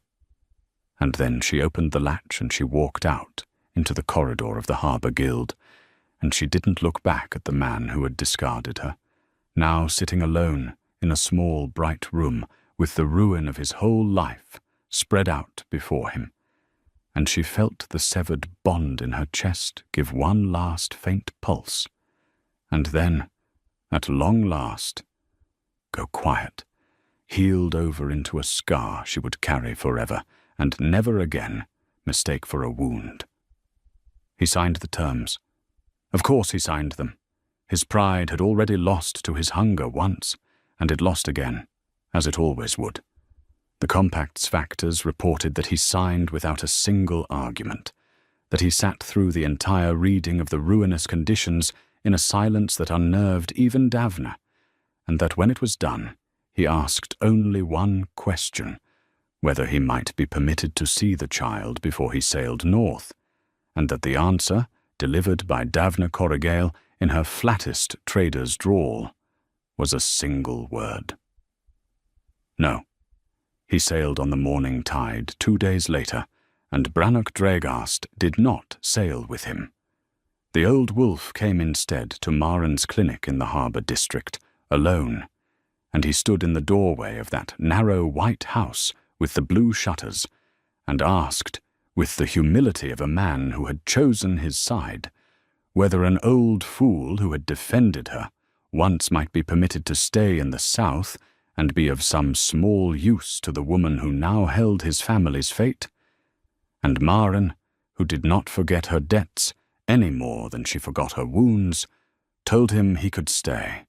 And then she opened the latch and she walked out into the corridor of the Harbour Guild, and she didn't look back at the man who had discarded her, now sitting alone in a small, bright room with the ruin of his whole life spread out before him, and she felt the severed bond in her chest give one last faint pulse, and then, at long last, go quiet, healed over into a scar she would carry forever, and never again mistake for a wound. He signed the terms. Of course he signed them. His pride had already lost to his hunger once, and it lost again, as it always would. The compact's factors reported that he signed without a single argument, that he sat through the entire reading of the ruinous conditions in a silence that unnerved even Davna, and that when it was done, he asked only one question, whether he might be permitted to see the child before he sailed north, and that the answer, delivered by Davna Corrigale in her flattest trader's drawl, was a single word. No. He sailed on the morning tide 2 days later, and Brannock Dregast did not sail with him. The old wolf came instead to Maren's clinic in the harbour district, alone, and he stood in the doorway of that narrow white house with the blue shutters, and asked, with the humility of a man who had chosen his side, whether an old fool who had defended her once might be permitted to stay in the south and be of some small use to the woman who now held his family's fate. And Maren, who did not forget her debts any more than she forgot her wounds, told him he could stay.